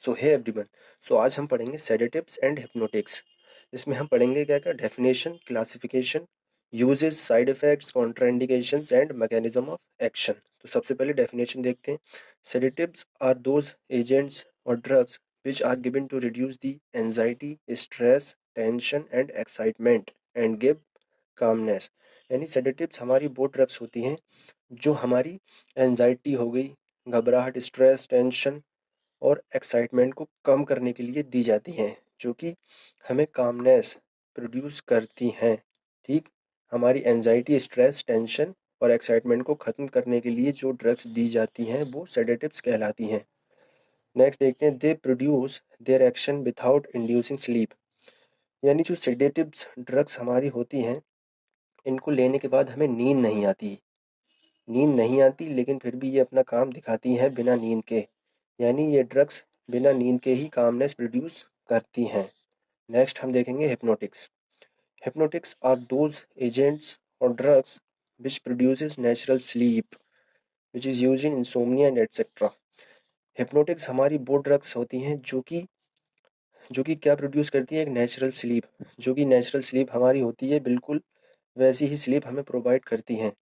सो hey everyone. सो आज हम पढ़ेंगे सेडेटिव्स एंड हिप्नोटिक्स। इसमें हम पढ़ेंगे क्या क्या definition, classification, uses, side effects, contraindications and mechanism of action. तो सबसे पहले डेफिनेशन देखते हैं। सेडेटिव्स आर दोज एजेंट्स और drugs which are given to reduce the anxiety, stress, tension and excitement and give calmness। यानी सेडेटिव्स हमारी वो drugs होती हैं जो हमारी एंजाइटी हो गई, घबराहट, स्ट्रेस, टेंशन और एक्साइटमेंट को कम करने के लिए दी जाती हैं, जो कि हमें कामनेस प्रोड्यूस करती हैं। ठीक, हमारी एंजाइटी, स्ट्रेस, टेंशन और एक्साइटमेंट को ख़त्म करने के लिए जो ड्रग्स दी जाती हैं वो सेडेटिव्स कहलाती हैं। नेक्स्ट देखते हैं, they produce their action without inducing sleep. यानी जो सेडेटिव्स ड्रग्स हमारी होती हैं, इनको लेने के बाद हमें नींद नहीं आती लेकिन फिर भी ये अपना काम दिखाती हैं बिना नींद के। यानी ये ड्रग्स बिना नींद के ही कामनेस प्रोड्यूस करती हैं। नेक्स्ट हम देखेंगे hypnotics. Hypnotics are those agents और drugs which produces natural sleep which is used in insomnia and etcetera. Hypnotics हमारी वो ड्रग्स होती हैं जो कि क्या प्रोड्यूस करती है, एक नेचुरल स्लीप। जो कि नेचुरल स्लीप हमारी होती है, बिल्कुल वैसी ही स्लीप हमें प्रोवाइड करती हैं।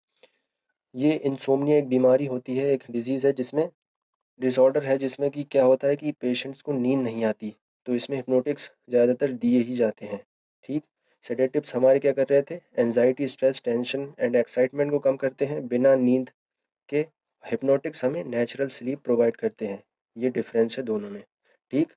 ये इंसोम्निया एक बीमारी होती है, एक डिजीज़ है जिसमें डिसऑर्डर है, जिसमें कि क्या होता है कि पेशेंट्स को नींद नहीं आती, तो इसमें हिप्नोटिक्स ज़्यादातर दिए ही जाते हैं। ठीक, सेडेटिव्स हमारे क्या कर रहे थे, anxiety, stress, tension and excitement को कम करते हैं बिना नींद के। हिप्नोटिक्स हमें नेचुरल स्लीप प्रोवाइड करते हैं। ये डिफरेंस है दोनों में। ठीक,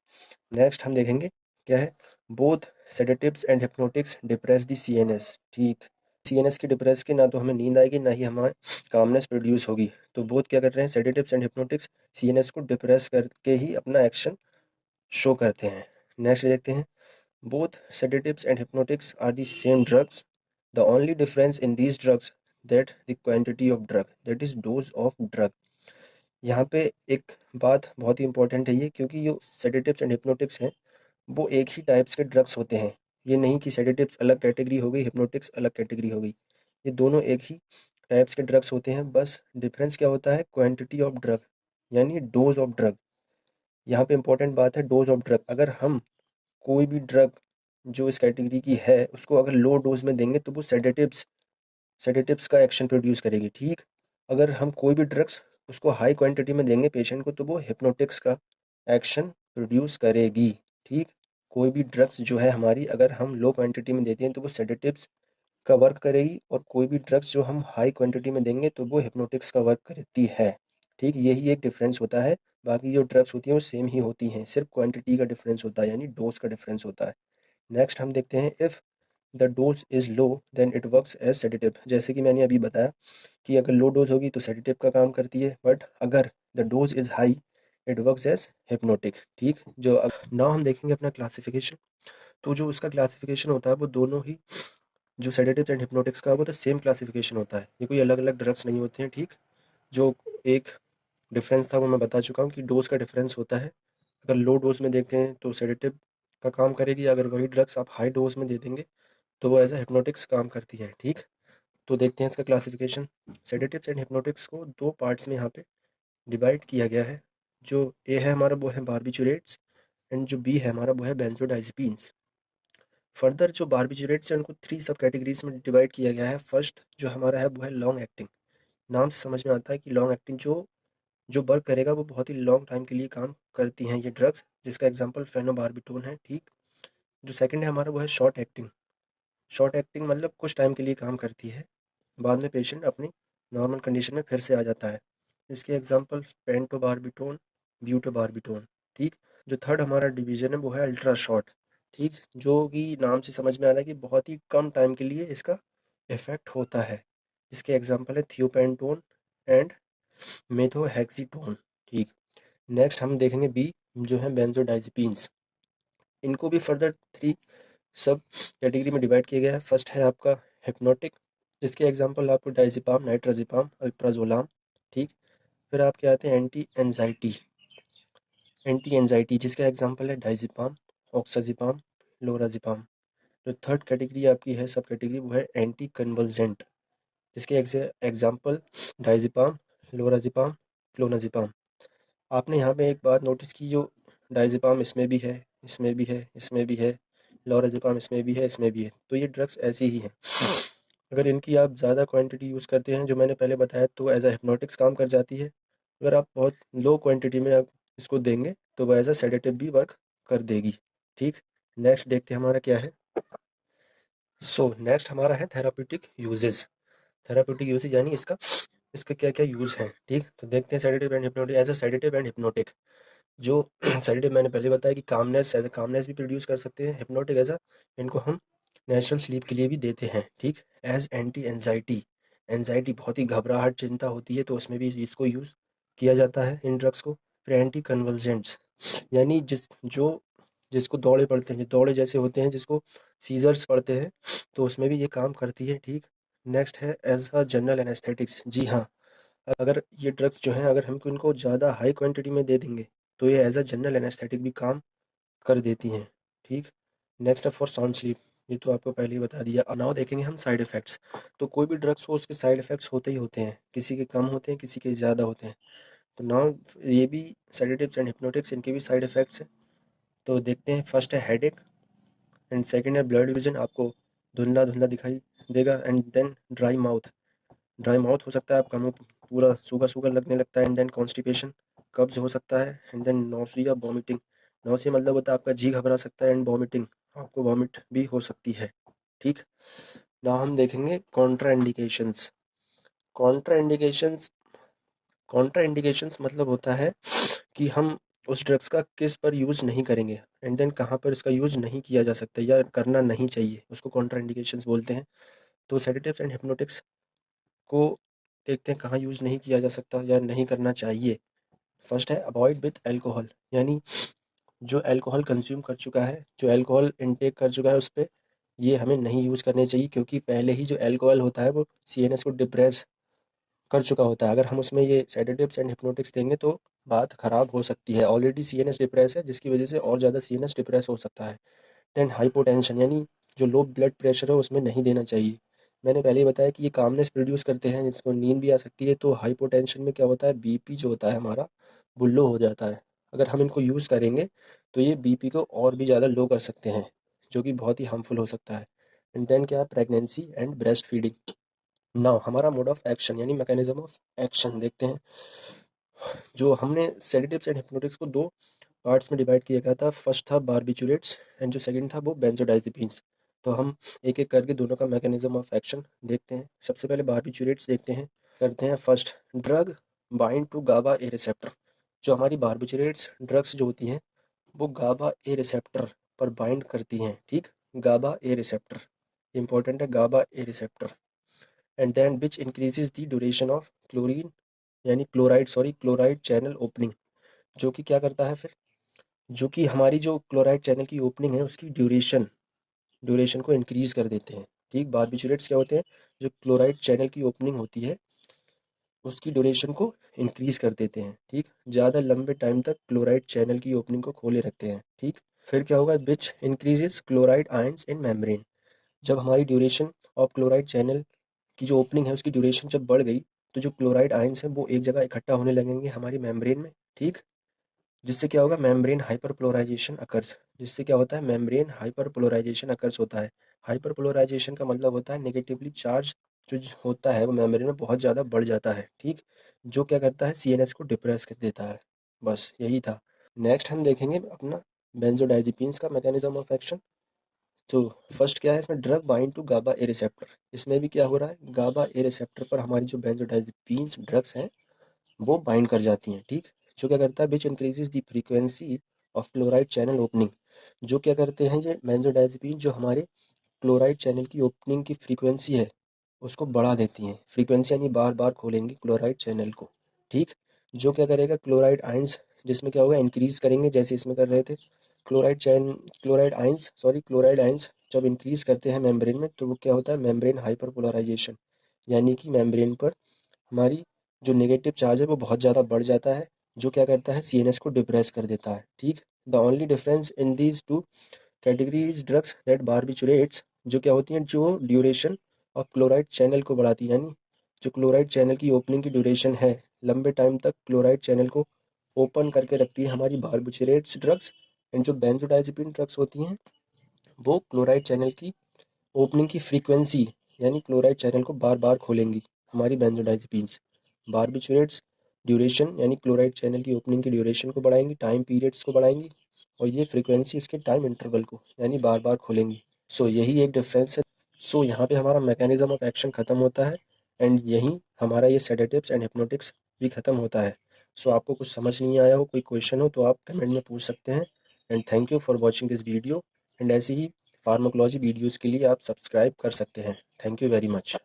नेक्स्ट हम देखेंगे क्या है, both sedatives and hypnotics depress the CNS. ठीक, सीएनएस की डिप्रेस के ना तो हमें नींद आएगी ना ही हमारे कामनेस प्रोड्यूस होगी। तो बोथ क्या कर रहे हैं, सेडेटिव्स एंड हिप्नोटिक्स सीएनएस को डिप्रेस करके ही अपना एक्शन शो करते हैं। नेक्स्ट देखते हैं, both sedatives and hypnotics are the same drugs. The only difference in these drugs that the quantity of drug, that is dose of drug। यहाँ पे एक बात बहुत ही इंपॉर्टेंट है ये, क्योंकि जो sedatives and hypnotics हैं वो एक ही टाइप्स के ड्रग्स होते हैं। ये नहीं कि sedatives अलग कैटेगरी हो गई, hypnotics अलग कैटेगरी हो गई। ये दोनों एक ही टाइप्स के ड्रग्स होते हैं, बस डिफरेंस क्या होता है, क्वांटिटी ऑफ ड्रग यानी डोज ऑफ ड्रग। यहाँ पे इंपॉर्टेंट बात है डोज ऑफ ड्रग। अगर हम कोई भी ड्रग जो इस कैटेगरी की है उसको अगर लो डोज में देंगे तो वो सेडेटिव्स का एक्शन प्रोड्यूस करेगी। ठीक, अगर हम कोई भी ड्रग्स उसको हाई क्वांटिटी में देंगे पेशेंट को तो वो हिप्नोटिक्स का एक्शन प्रोड्यूस करेगी। ठीक, कोई भी ड्रग्स जो है हमारी अगर हम लो क्वांटिटी में देते हैं तो वो सेडेटिव्स का वर्क करेगी, और कोई भी ड्रग्स जो हम हाई क्वांटिटी में देंगे तो वो हिप्नोटिक्स का वर्क करती है। ठीक, यही एक डिफरेंस होता है। बाकी जो ड्रग्स होती हैं वो सेम ही होती हैं, सिर्फ क्वांटिटी का डिफरेंस होता है, यानी डोज का डिफरेंस होता है। नेक्स्ट हम देखते हैं, if the dose is low then it works as sedative. जैसे कि मैंने अभी बताया कि अगर लो डोज होगी तो सेडेटिव का काम करती है, बट अगर the dose is high it works as hypnotic. ठीक, जो नाउ हम देखेंगे अपना क्लासिफिकेशन। तो जो उसका क्लासिफिकेशन होता है वो दोनों ही, जो सेडेटिव्स एंड हिप्नोटिक्स का, वो तो सेम क्लासिफिकेशन होता है, ये कोई अलग अलग ड्रग्स नहीं होते हैं। ठीक, जो एक डिफरेंस था वो मैं बता चुका हूँ कि डोज का डिफरेंस होता है। अगर लो डोज में देखते हैं तो सेडेटिव का काम करेगी, अगर वही ड्रग्स आप हाई डोज में दे देंगे तो वो एज ए हिप्नोटिक्स काम करती है। ठीक, तो देखते हैं इसका क्लासिफिकेशन। सेडेटिव्स एंड हिप्नोटिक्स को दो पार्ट्स में यहाँ पे डिवाइड किया गया है। जो ए है हमारा वो है बार्बिचुरेट्स, एंड जो बी है हमारा वो है बेंजोडाइज़ेपिन्स। फर्दर जो बार्बिचुरेट्स हैं उनको थ्री सब कैटेगरीज में डिवाइड किया गया है। फर्स्ट जो हमारा है वो है लॉन्ग एक्टिंग। नाम से समझ में आता है कि लॉन्ग एक्टिंग जो जो वर्क करेगा वो बहुत ही लॉन्ग टाइम के लिए काम करती हैं ये ड्रग्स, जिसका एग्जांपल फेनोबार्बिटोन है। ठीक, जो सेकंड है हमारा वो है शॉर्ट एक्टिंग। शॉर्ट एक्टिंग मतलब कुछ टाइम के लिए काम करती है, बाद में पेशेंट अपनी नॉर्मल कंडीशन में फिर से आ जाता है। इसके एग्जांपल पेंटोबार्बिटोन, ब्यूटोबार्बिटोन। ठीक, जो थर्ड हमारा डिवीज़न है वो है अल्ट्रा शॉर्ट। ठीक, जो कि नाम से समझ में आ रहा है कि बहुत ही कम टाइम के लिए इसका इफ़ेक्ट होता है। इसके एग्जांपल है थियोपेंटोन एंड मेथोहेक्सीटोन। ठीक, नेक्स्ट हम देखेंगे बी, जो है बेंजोडाइज़ेपिन्स। इनको भी फर्दर थ्री सब कैटेगरी में डिवाइड किया गया है। फर्स्ट है आपका हिप्नोटिक, जिसके एग्जांपल आपको डायज़ेपाम, नाइट्राज़ेपाम, अल्प्राज़ोलाम। ठीक, फिर आपके आते हैं एंटी एंजाइटी, जिसका एग्जांपल है डायज़ेपाम, ऑक्साज़ेपाम, लोराज़ेपाम। जो थर्ड कैटेगरी आपकी है सब कैटेगरी वो है एंटी कन्वल्जेंट, जिसके एग्जांपल डायज़ेपाम, लोराज़ेपाम, फ्लोनाज़ेपाम। आपने यहाँ पे एक बात नोटिस की, जो डायज़ेपाम इसमें भी है, इसमें भी है, इसमें भी है, लोराज़ेपाम इसमें भी है, इसमें भी है। तो ये ड्रग्स ऐसी ही हैं। अगर इनकी आप ज़्यादा क्वांटिटी यूज़ करते हैं, जो मैंने पहले बताया, तो एज़ अ हिप्नोटिक्स काम कर जाती है। अगर आप बहुत लो क्वांटिटी में आप इसको देंगे तो वो एज़ अ सेडेटिव भी वर्क कर देगी। ठीक, नेक्स्ट देखते हैं हमारा क्या है। नेक्स्ट हमारा है थेराप्यूटिक यूजेस। थेराप्यूटिक यूजेस यानी इसका इसका क्या क्या यूज़ है। ठीक, तो देखते हैं sedative and hypnotic. As a sedative and hypnotic, जो सेडेटिव मैंने पहले बताया कि कामनेस, एज अ कामनेस भी प्रोड्यूस कर सकते हैं। हिप्नोटिक एज अ इनको हम नेचुरल स्लीप के लिए भी देते हैं। ठीक, एज एंटी एनजाइटी, एनजाइटी बहुत ही घबराहट चिंता होती है तो उसमें भी इसको यूज़ किया जाता है इन ड्रग्स को। फिर एंटी कन्वल्जेंट्स, यानी जिसको दौड़े पड़ते हैं, जो दौड़े जैसे होते हैं, जिसको सीजर्स पड़ते हैं, तो उसमें भी ये काम करती है। ठीक, नेक्स्ट है एज अ जनरल एनेस्थेटिक्स। जी हाँ, अगर ये ड्रग्स जो हैं, अगर हम इनको ज़्यादा हाई क्वांटिटी में दे देंगे तो ये एज अ जनरल एनेस्थेटिक भी काम कर देती हैं। ठीक, नेक्स्ट है फॉर साउंड स्लीप, ये तो आपको पहले ही बता दिया। अब नाउ देखेंगे हम साइड इफ़ेक्ट्स। तो कोई भी ड्रग्स हो उसके साइड इफ़ेक्ट्स होते ही होते हैं, किसी के कम होते हैं, किसी के ज़्यादा होते हैं। तो नाउ ये भी सेडेटिव्स एंड हिप्नोटिक्स, इनके भी साइड इफ़ेक्ट्स हैं। तो देखते हैं, फर्स्ट है हेडेक, एंड सेकंड है ब्लड विजन, आपको धुंधला धुंधला दिखाई देगा। And then dry mouth, dry mouth हो सकता है, आपका मुंह पूरा सूखा सूखा लगने लगता है। एंड देन कॉन्स्टिपेशन, कब्ज हो सकता है। And then nausea, vomiting, nausea मतलब होता है आपका जी घबरा सकता है। एंड वॉमिटिंग, आपको वॉमिट भी हो सकती है। ठीक, ना हम देखेंगे Contra indications. Contra indications, Contra indications मतलब होता है कि हम उस ड्रग्स का किस पर यूज़ नहीं करेंगे, एंड देन कहाँ पर इसका यूज़ नहीं किया जा सकता या करना नहीं चाहिए, उसको कॉन्ट्रा इंडिकेशंस बोलते हैं। तो सेडेटिव्स एंड हिप्नोटिक्स को देखते हैं कहाँ यूज़ नहीं किया जा सकता या नहीं करना चाहिए। फर्स्ट है अवॉइड विथ अल्कोहल, यानी जो अल्कोहल कंज्यूम कर चुका है, जो अल्कोहल इनटेक कर चुका है, उस पे ये हमें नहीं यूज़ करने चाहिए, क्योंकि पहले ही जो अल्कोहल होता है वो सीएनएस को डिप्रेस कर चुका होता है। अगर हम उसमें ये सेडेटिव्स एंड हिप्नोटिक्स देंगे तो बात ख़राब हो सकती है। ऑलरेडी सीएनएस डिप्रेस है, जिसकी वजह से और ज़्यादा सीएनएस डिप्रेस हो सकता है। देन हाइपोटेंशन, यानी जो लो ब्लड प्रेशर है उसमें नहीं देना चाहिए। मैंने पहले ही बताया कि ये कामनेस प्रोड्यूस करते हैं, जिसको नींद भी आ सकती है। तो हाइपोटेंशन में क्या होता है, बीपी जो होता है हमारा वो लो हो जाता है। अगर हम इनको यूज़ करेंगे तो ये बीपी को और भी ज़्यादा लो कर सकते हैं, जो कि बहुत ही हार्मफुल हो सकता है। एंड देन क्या है, pregnancy and breast feeding. Now हमारा मोड ऑफ एक्शन यानी मैकेनिज्म ऑफ एक्शन देखते हैं। जो हमने सेडेटिव्स एंड हिप्नोटिक्स को दो पार्ट्स में डिवाइड किया गया था। फर्स्ट था बारबिचुरेट्स एंड जो सेकंड था वो बेंजोडाइज़ेपिन्स। तो हम एक एक करके दोनों का मैकेनिज्म ऑफ एक्शन देखते हैं। सबसे पहले बारबिचुरेट्स देखते हैं, करते हैं। First, drug bind to GABA A receptor. जो हमारी बारबिचुरेट्स ड्रग्स जो होती हैं वो गाबा ए रिसेप्टर पर बाइंड करती हैं। ठीक, गाबा ए रिसेप्टर इंपॉर्टेंट है, GABA A receptor. And then which increases the duration of chlorine, यानी chloride, sorry, chloride channel opening. जो कि क्या करता है फिर, जो कि हमारी जो क्लोराइड चैनल की ओपनिंग है उसकी ड्यूरेशन ड्यूरेशन को इंक्रीज़ कर देते हैं। ठीक, बारबिचुरेट्स क्या होते हैं, जो क्लोराइड चैनल की ओपनिंग होती है उसकी ड्यूरेशन को इंक्रीज़ कर देते हैं। ठीक, ज़्यादा लंबे टाइम तक क्लोराइड चैनल की ओपनिंग को खोले रखते हैं। ठीक, फिर क्या होगा, which increases chloride ions in membrane. जब हमारी ड्यूरेशन ऑफ क्लोराइड चैनल की जो ओपनिंग है उसकी ड्यूरेशन जब बढ़ गई, तो जो क्लोराइड आयंस हैं वो एक जगह इकट्ठा होने लगेंगे हमारी मेम्ब्रेन में। ठीक, जिससे क्या होगा, मेम्ब्रेन हाइपरपोलराइजेशन अकर्स। जिससे क्या होता है, मेम्ब्रेन हाइपरपोलराइजेशन अकर्स होता है। हाइपरपोलराइजेशन का मतलब होता है नेगेटिवली चार्ज जो होता है वो मेम्ब्रेन में बहुत ज़्यादा बढ़ जाता है। ठीक, जो क्या करता है, सीएनएस को डिप्रेस कर देता है। बस यही था। नेक्स्ट हम देखेंगे अपना बेंजोडाइज़ेपिन्स का मैकेनिज्म ऑफ एक्शन। तो फर्स्ट क्या है इसमें, drug bind to GABA A receptor. इसमें भी क्या हो रहा है, गाबा ए रिसेप्टर पर हमारी जो बेंजोडाइज़ेपिन्स ड्रग्स हैं वो बाइंड कर जाती हैं। ठीक, जो क्या करता है, विच increases the frequency of chloride channel opening. जो क्या करते हैं ये बेंजोडाइज़ेपिन, जो हमारे क्लोराइड चैनल की ओपनिंग की फ्रीक्वेंसी है उसको बढ़ा देती हैं। फ्रीक्वेंसी यानी बार बार खोलेंगे क्लोराइड चैनल को। ठीक, जो क्या करेगा, क्लोराइड आइंस जिसमें क्या होगा, इंक्रीज करेंगे जैसे इसमें कर रहे थे। क्लोराइड आइंस जब इंक्रीज करते हैं मेम्ब्रेन में तो वो क्या होता है, मेम्ब्रेन हाइपरपोलराइजेशन, यानी कि मेम्ब्रेन पर हमारी जो नेगेटिव चार्ज है वो बहुत ज़्यादा बढ़ जाता है, जो क्या करता है, सीएनएस को डिप्रेस कर देता है। ठीक, the only difference in these two categories drugs that barbiturates, जो क्या होती हैं, जो ड्यूरेशन ऑफ क्लोराइड चैनल को बढ़ाती है, यानी जो क्लोराइड चैनल की ओपनिंग की ड्यूरेशन है, लंबे टाइम तक क्लोराइड चैनल को ओपन करके रखती है हमारी बारबिचुरेट्स ड्रग्स, एंड जो बेंजोडाइज़ेपिन ड्रग्स होती हैं वो क्लोराइड चैनल की ओपनिंग की फ्रीक्वेंसी यानी क्लोराइड चैनल को बार बार खोलेंगी हमारी बेंजोडाइज़ेपिन्स। बारबिचुरेट्स ड्यूरेशन यानी क्लोराइड चैनल की ओपनिंग की ड्यूरेशन को बढ़ाएंगी, टाइम पीरियड्स को बढ़ाएंगी, और ये फ्रीक्वेंसी इसके टाइम इंटरवल को यानी बार बार खोलेंगी। सो यही एक डिफरेंस है। सो यहाँ पे हमारा मैकेनिज्म ऑफ एक्शन ख़त्म होता है, एंड यहीं हमारा ये सेडेटिव्स एंड हिप्नोटिक्स भी ख़त्म होता है। सो आपको कुछ समझ नहीं आया हो, कोई क्वेश्चन हो तो आप कमेंट में पूछ सकते हैं। And thank you for watching this video, and ऐसी ही फार्माकोलॉजी वीडियोज़ के लिए आप सब्सक्राइब कर सकते हैं। Thank you very much.